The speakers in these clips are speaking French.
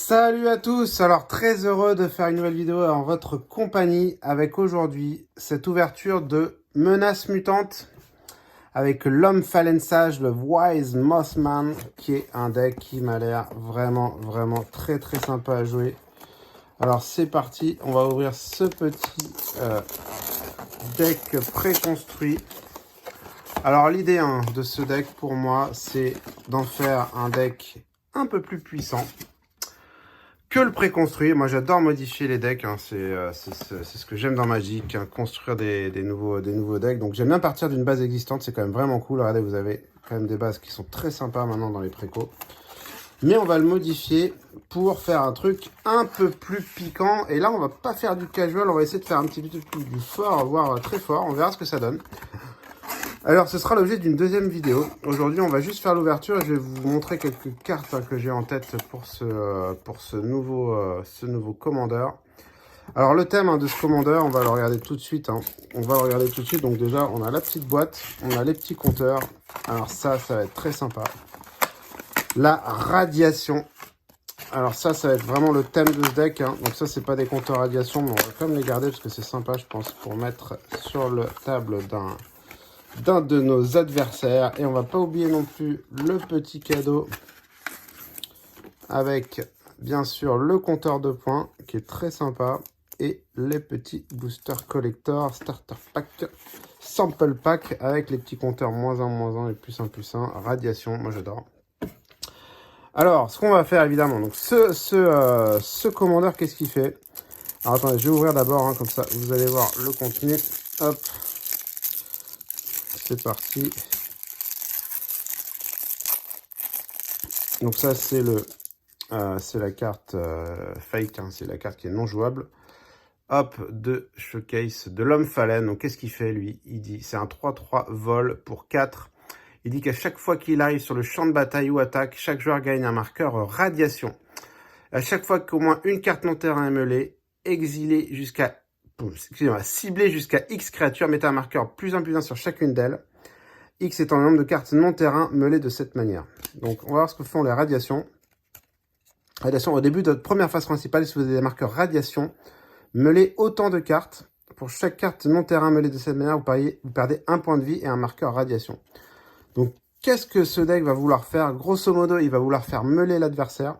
Salut à tous, alors très heureux de faire une nouvelle vidéo en votre compagnie avec aujourd'hui cette ouverture de Menace Mutante avec l'Homme Fallen Sage, le Wise Mossman, qui est un deck qui m'a l'air vraiment très sympa à jouer. Alors c'est parti, on va ouvrir ce petit deck préconstruit. Alors l'idée de ce deck pour moi, c'est d'en faire un deck un peu plus puissant que le préconstruit. Moi j'adore modifier les decks, c'est ce que j'aime dans Magic, construire des nouveaux decks. Donc j'aime bien partir d'une base existante, c'est quand même vraiment cool. Regardez, vous avez quand même des bases qui sont très sympas maintenant dans les précos. Mais on va le modifier pour faire un truc un peu plus piquant. Et là on va pas faire du casual, on va essayer de faire un petit peu du fort, voire très fort. On verra ce que ça donne. Alors, ce sera l'objet d'une deuxième vidéo. Aujourd'hui, on va juste faire l'ouverture et je vais vous montrer quelques cartes que j'ai en tête pour ce nouveau commandeur. Alors, le thème de ce commandeur, on va le regarder tout de suite. On va le regarder tout de suite. Donc déjà, on a la petite boîte, on a les petits compteurs. Alors ça va être très sympa. La radiation. Alors ça va être vraiment le thème de ce deck. Donc ça, c'est pas des compteurs radiation, mais on va quand même les garder parce que c'est sympa, je pense, pour mettre sur la table d'un de nos adversaires. Et on va pas oublier non plus le petit cadeau avec bien sûr le compteur de points qui est très sympa et les petits boosters collector starter pack, sample pack avec les petits compteurs -1 et +1 radiation. Moi j'adore. Alors ce qu'on va faire évidemment, donc ce commandeur, qu'est-ce qu'il fait? Alors attendez, je vais ouvrir d'abord, comme ça vous allez voir le contenu. Hop, c'est parti. Donc ça c'est la carte fake, c'est la carte qui est non jouable. Hop, de showcase de l'Homme Fallen. Donc qu'est-ce qu'il fait lui? Il dit c'est un 3/3 vol pour 4. Il dit qu'à chaque fois qu'il arrive sur le champ de bataille ou attaque, chaque joueur gagne un marqueur radiation. À chaque fois qu'au moins une carte non terrain est mêlée, exilée jusqu'à ciblée jusqu'à X créatures, mettez un marqueur +1/+1 sur chacune d'elles. X étant le nombre de cartes non terrain mêlées de cette manière. Donc on va voir ce que font les radiations. Radiation, au début de votre première phase principale, si vous avez des marqueurs radiation, mêlez autant de cartes. Pour chaque carte non terrain mêlée de cette manière, vous perdez un point de vie et un marqueur radiation. Donc qu'est-ce que ce deck va vouloir faire? Grosso modo, il va vouloir faire mêler l'adversaire.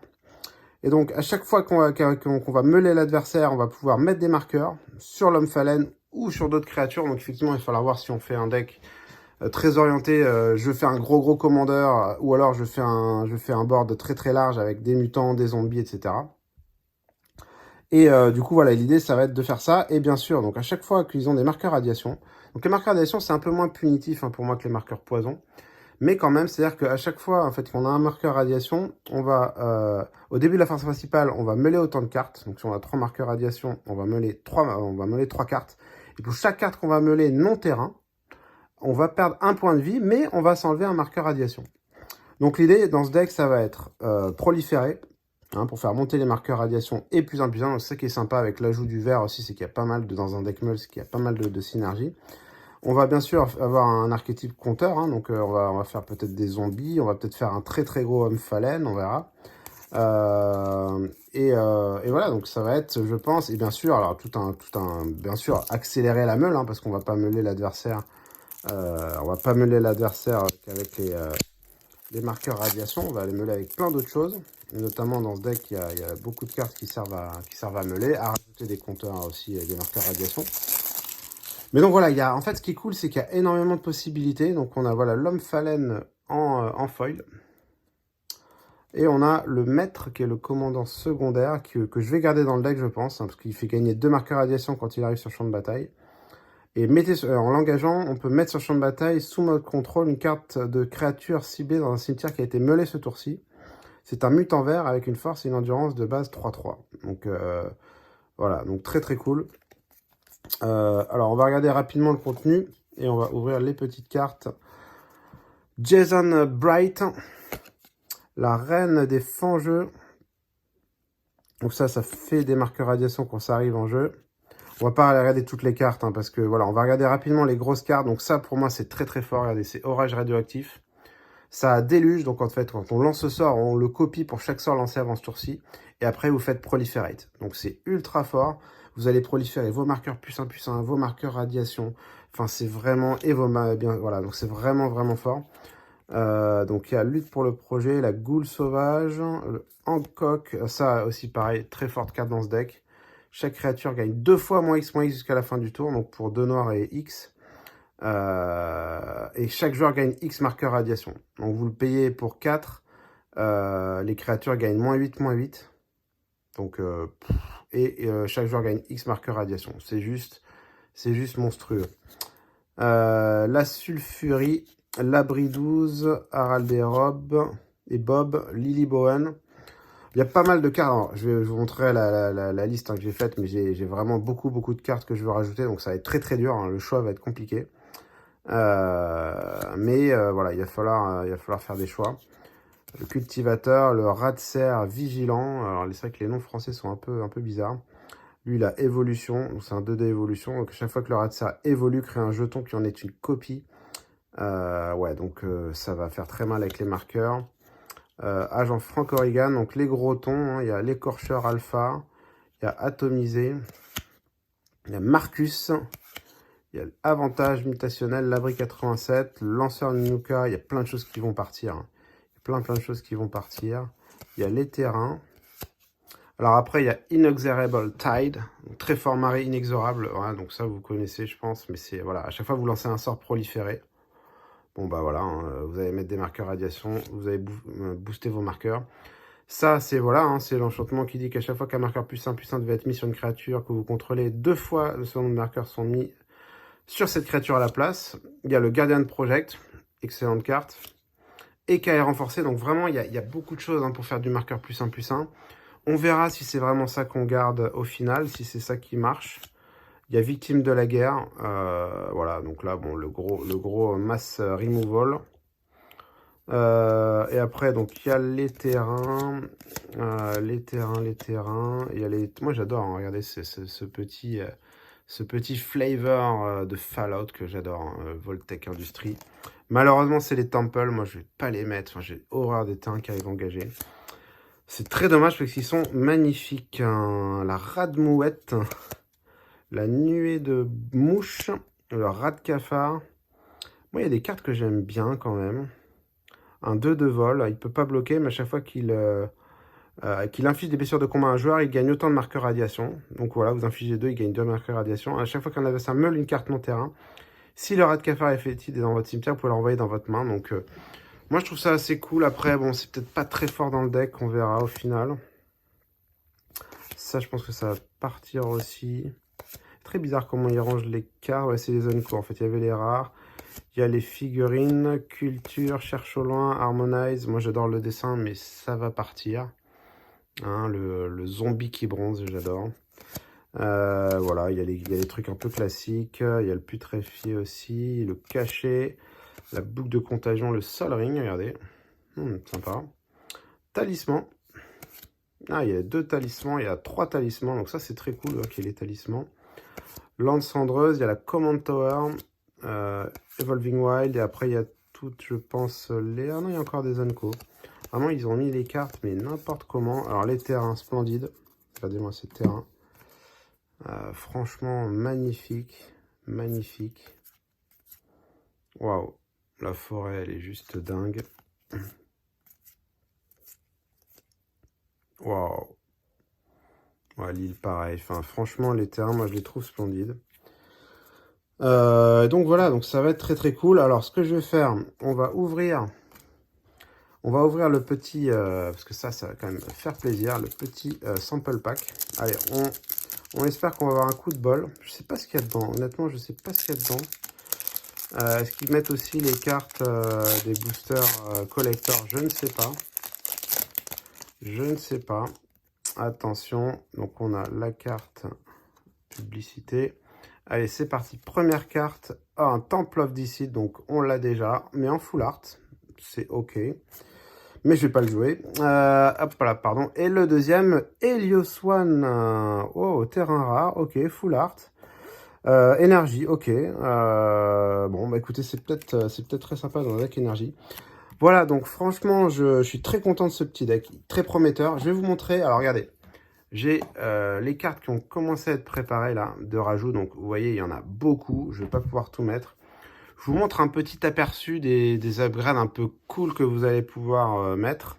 Et donc à chaque fois qu'on va mêler l'adversaire, on va pouvoir mettre des marqueurs sur l'Homme Fallen ou sur d'autres créatures. Donc effectivement, il va falloir voir si on fait un deck très orienté, je fais un gros commandeur, ou alors je fais un board très large avec des mutants, des zombies, etc. Et du coup, voilà, l'idée, ça va être de faire ça. Et bien sûr, donc à chaque fois qu'ils ont des marqueurs radiation, donc les marqueurs radiation, c'est un peu moins punitif pour moi que les marqueurs poison. Mais quand même, c'est-à-dire qu'à chaque fois, en fait, qu'on a un marqueur radiation, on va, au début de la phase principale, on va mêler autant de cartes. Donc si on a 3 marqueurs radiation, on va mêler 3 cartes. Et pour chaque carte qu'on va mêler non terrain, on va perdre un point de vie, mais on va s'enlever un marqueur radiation. Donc l'idée dans ce deck, ça va être proliférer, pour faire monter les marqueurs radiation et +1/+1. Donc c'est ça qui est sympa avec l'ajout du vert aussi, c'est qu'il y a pas mal dans un deck meul, c'est qu'il y a pas mal de synergie. On va bien sûr avoir un archétype compteur, donc on va faire peut-être des zombies, on va peut-être faire un très gros Homme Fallen, on verra. Et voilà, donc ça va être, je pense, et bien sûr, alors bien sûr, accélérer la meule, parce qu'on va pas meuler l'adversaire. On va pas mêler l'adversaire avec les marqueurs radiation, on va les mêler avec plein d'autres choses. Et notamment dans ce deck, il y a beaucoup de cartes qui servent à mêler, à rajouter des compteurs aussi, des marqueurs radiation. Mais donc voilà, en fait ce qui est cool, c'est qu'il y a énormément de possibilités. Donc on a voilà l'Homme Fallen en foil. Et on a le maître qui est le commandant secondaire que je vais garder dans le deck, je pense, parce qu'il fait gagner 2 marqueurs radiation quand il arrive sur le champ de bataille. Et en l'engageant, on peut mettre sur champ de bataille, sous mode contrôle, une carte de créature ciblée dans un cimetière qui a été meulé ce tour-ci. C'est un mutant vert avec une force et une endurance de base 3/3. Donc voilà, donc très cool. Alors on va regarder rapidement le contenu et on va ouvrir les petites cartes. Jason Bright, la reine des fangeux. Donc ça fait des marqueurs radiation quand ça arrive en jeu. On va pas regarder toutes les cartes, parce que voilà, on va regarder rapidement les grosses cartes. Donc ça, pour moi, c'est très fort. Regardez, c'est orage radioactif. Ça a déluge, donc en fait, quand on lance ce sort, on le copie pour chaque sort lancé avant ce tour-ci. Et après, vous faites proliferate. Donc c'est ultra fort. Vous allez proliférer vos marqueurs +1/+1, vos marqueurs radiation. Enfin, c'est vraiment... Et vos bien, voilà, donc c'est vraiment, vraiment fort. Donc il y a lutte pour le projet, la goule sauvage, le Hancock, ça aussi pareil, très forte carte dans ce deck. Chaque créature gagne 2 fois -X jusqu'à la fin du tour, donc pour 2 noirs et X. Et chaque joueur gagne X marqueur radiation. Donc vous le payez pour 4. Les créatures gagnent -8. Donc, chaque joueur gagne X marqueur radiation. C'est juste monstrueux. La sulfurie, l'abri 12, Harald et Bob, Lily Bowen. Il y a pas mal de cartes. Alors, je vous montrerai la liste que j'ai faite, mais j'ai vraiment beaucoup de cartes que je veux rajouter. Donc ça va être très dur. Hein. Le choix va être compliqué. Voilà, il va falloir faire des choix. Le cultivateur, le rat de serre vigilant. Alors c'est vrai que les noms français sont un peu bizarres. Lui, il a évolution, donc c'est un 2D évolution. Donc chaque fois que le rat de serre évolue, crée un jeton qui en est une copie. Ouais, donc ça va faire très mal avec les marqueurs. Agent Frank Corrigan, donc les gros tons. Hein, il y a l'écorcheur alpha, il y a atomisé, il y a Marcus. Il y a l'avantage mutationnel, l'abri 87, le lanceur Nuka, il y a plein de choses qui vont partir. Hein. Plein de choses qui vont partir. Il y a les terrains. Alors après, il y a Inexorable Tide, très fort marée inexorable. Voilà, donc ça, vous connaissez, je pense. Mais c'est, voilà, à chaque fois que vous lancez un sort proliféré, bon, bah voilà, hein, vous allez mettre des marqueurs radiation, vous allez booster vos marqueurs. Ça, c'est voilà, hein, c'est l'enchantement qui dit qu'à chaque fois qu'un marqueur +1/+1 devait être mis sur une créature que vous contrôlez, 2 fois le nombre de marqueurs sont mis sur cette créature à la place. Il y a le Guardian Project, excellente carte. Et KR renforcé, donc vraiment, il y a beaucoup de choses hein, pour faire du marqueur +1/+1. On verra si c'est vraiment ça qu'on garde au final, si c'est ça qui marche. Il y a victime de la guerre. Voilà, donc là, bon, le gros mass removal. Et après, donc, il y a les terrains. Les terrains. Il y a les... Moi, j'adore, hein, regardez, ce petit flavor de Fallout que j'adore, hein, Voltec Industries. Malheureusement, c'est les temples. Moi, je vais pas les mettre. Enfin, j'ai horreur des terrains qui arrivent engagés. C'est très dommage parce qu'ils sont magnifiques. Hein. La radmouette, la nuée de mouches, le rat de cafard. Moi, il y a des cartes que j'aime bien quand même. Un 2 de vol. Il ne peut pas bloquer, mais à chaque fois qu'il inflige des blessures de combat à un joueur, il gagne autant de marqueurs radiation. Donc voilà, vous infligez 2, il gagne 2 marqueurs radiation. À chaque fois qu'un adversaire meule une carte non-terrain, si le rat de cafard est fétide et dans votre cimetière, vous pouvez l'envoyer dans votre main. Donc moi, je trouve ça assez cool. Après, bon, c'est peut-être pas très fort dans le deck. On verra au final. Ça, je pense que ça va partir aussi. Très bizarre comment ils rangent les cartes. Ouais, c'est les zones courtes. En fait, il y avait les rares. Il y a les figurines, culture, cherche au loin, harmonize. Moi, j'adore le dessin, mais ça va partir. Hein, le zombie qui bronze, j'adore. Voilà, il y a les trucs un peu classiques. Il y a le putréfié aussi, le cachet, la boucle de contagion, le sol ring, regardez. Sympa. Talisman. Ah, il y a 2 talismans, il y a 3 talismans, donc ça c'est très cool qu'il y ait les talismans. Lande cendreuse, il y a la Command Tower, Evolving Wild, et après il y a toutes, je pense, les... Ah non, il y a encore des Unco. Vraiment, ils ont mis les cartes, mais n'importe comment. Alors, les terrains, splendides. Regardez-moi ces terrains. Franchement, magnifique. Magnifique. Waouh. La forêt, elle est juste dingue. Waouh. Ouais, l'île, pareil. Enfin, franchement, les terrains, moi, je les trouve splendides. Donc voilà, donc ça va être très cool. Alors, ce que je vais faire, on va ouvrir le petit, parce que ça va quand même faire plaisir, le petit sample pack. Allez, on espère qu'on va avoir un coup de bol. Je sais pas ce qu'il y a dedans. Honnêtement, je sais pas ce qu'il y a dedans. Est-ce qu'ils mettent aussi les cartes des boosters collector? Je ne sais pas. Je ne sais pas. Attention. Donc, on a la carte publicité. Allez, c'est parti. Première carte. Oh, un Temple of Deceit. Donc, on l'a déjà. Mais en full art. C'est OK. Mais je vais pas le jouer. Hop là, pardon. Et le deuxième, Helios One. Oh, terrain rare. OK, full art. Énergie, OK. Bon, bah écoutez, c'est peut-être très sympa dans le deck énergie. Voilà, donc franchement, je suis très content de ce petit deck, très prometteur. Je vais vous montrer, alors regardez, j'ai les cartes qui ont commencé à être préparées là, de rajout. Donc vous voyez, il y en a beaucoup, je ne vais pas pouvoir tout mettre. Je vous montre un petit aperçu des upgrades un peu cool que vous allez pouvoir mettre.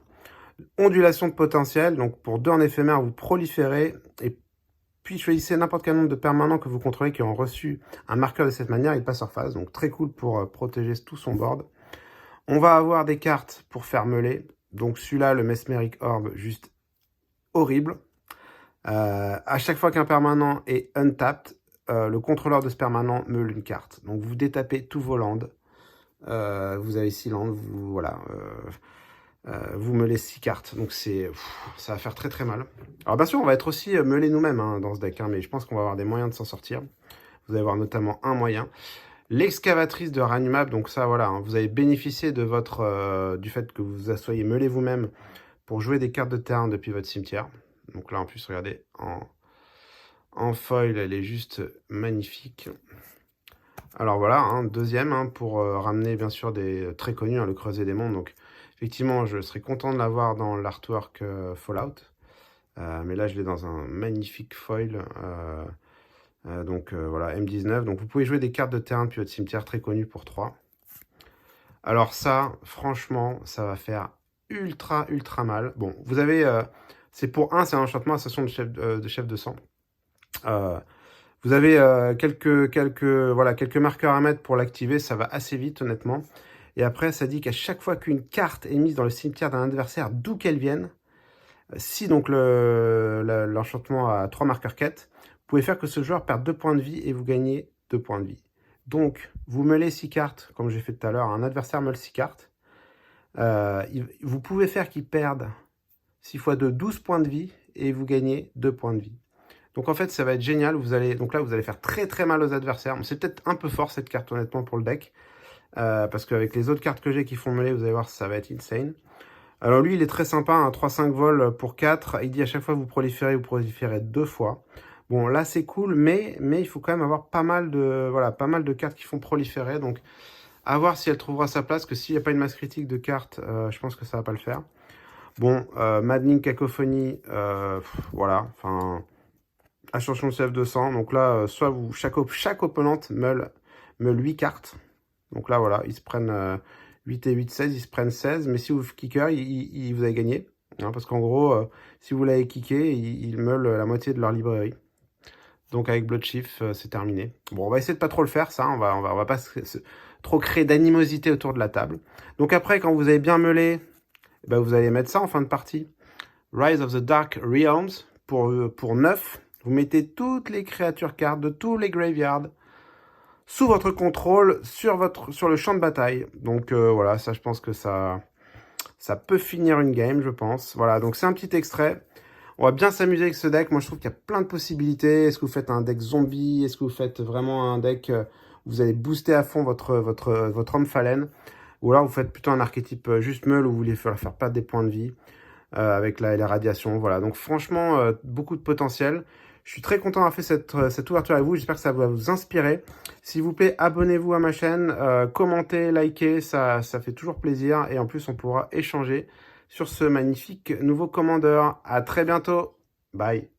Ondulation de potentiel, donc pour 2 en éphémère, vous proliférez et puis choisissez n'importe quel nombre de permanents que vous contrôlez qui ont reçu un marqueur de cette manière, il passe hors phase. Donc très cool pour protéger tout son board. On va avoir des cartes pour faire meuler. Donc celui-là, le Mesmeric Orb, juste horrible. À chaque fois qu'un permanent est untapped, le contrôleur de ce permanent meule une carte. Donc vous détapez tous vos lands. Vous avez 6 lands, voilà. Vous meulez 6 cartes. Donc ça va faire très très mal. Alors bien sûr, on va être aussi meulés nous-mêmes hein, dans ce deck, hein, mais je pense qu'on va avoir des moyens de s'en sortir. Vous allez avoir notamment un moyen. L'excavatrice de Ranimab, donc ça voilà, hein, vous avez bénéficié de du fait que vous soyez meulé vous-même pour jouer des cartes de terrain depuis votre cimetière. Donc là en plus, regardez, en foil, elle est juste magnifique. Alors voilà, hein, deuxième, hein, pour ramener bien sûr des très connus, hein, le Creuset des Mondes. Donc effectivement, je serais content de l'avoir dans l'artwork Fallout. Mais là, je l'ai dans un magnifique foil. Donc voilà, M19. Donc vous pouvez jouer des cartes de terrain depuis votre cimetière très connues pour 3. Alors ça, franchement, ça va faire ultra mal. Bon, vous avez... c'est pour 1, c'est un enchantement, association de chef de sang. Vous avez quelques marqueurs à mettre pour l'activer, ça va assez vite honnêtement. Et après, ça dit qu'à chaque fois qu'une carte est mise dans le cimetière d'un adversaire, d'où qu'elle vienne, si donc l'enchantement a 3 marqueurs quête, vous pouvez faire que ce joueur perde 2 points de vie et vous gagnez 2 points de vie. Donc, vous meulez 6 cartes, comme j'ai fait tout à l'heure, un adversaire meule 6 cartes. Vous pouvez faire qu'il perde 6 fois 2, 12 points de vie et vous gagnez 2 points de vie. Donc en fait, ça va être génial. Donc là, vous allez faire très mal aux adversaires. C'est peut-être un peu fort cette carte, honnêtement, pour le deck. Parce qu'avec les autres cartes que j'ai qui font meuler, vous allez voir, ça va être insane. Alors lui, il est très sympa, un 3-5 vol pour 4. Il dit à chaque fois que vous proliférez 2 fois. Bon, là, c'est cool, mais il faut quand même avoir pas mal de cartes qui font proliférer. Donc, à voir si elle trouvera sa place, que s'il n'y a pas une masse critique de cartes, je pense que ça va pas le faire. Bon, Maddening Cacophonie, voilà, enfin... Ascension de CF200, donc là, soit chaque opponente meule 8 cartes. Donc là, voilà, ils se prennent 8 et 8, 16, ils se prennent 16. Mais si vous kicker, vous avez gagné. Hein, parce qu'en gros, si vous l'avez kické, ils meulent la moitié de leur librairie. Donc avec Bloodchief, c'est terminé. Bon, on va essayer de pas trop le faire, ça. On va pas trop créer d'animosité autour de la table. Donc après, quand vous avez bien meulé, ben, vous allez mettre ça en fin de partie. Rise of the Dark Realms pour 9. Vous mettez toutes les créatures cartes de tous les graveyards sous votre contrôle sur le champ de bataille. Donc voilà, ça je pense que ça peut finir une game, je pense. Voilà, donc c'est un petit extrait. On va bien s'amuser avec ce deck. Moi je trouve qu'il y a plein de possibilités. Est-ce que vous faites un deck zombie? Est-ce que vous faites vraiment un deck où vous allez booster à fond votre homme phalène? Ou alors vous faites plutôt un archétype juste meule où vous voulez faire perdre des points de vie avec la radiation. Voilà, donc franchement, beaucoup de potentiel. Je suis très content d'avoir fait cette ouverture avec vous. J'espère que ça va vous inspirer. S'il vous plaît, abonnez-vous à ma chaîne, commentez, likez, ça fait toujours plaisir. Et en plus, on pourra échanger sur ce magnifique nouveau commandeur. À très bientôt. Bye.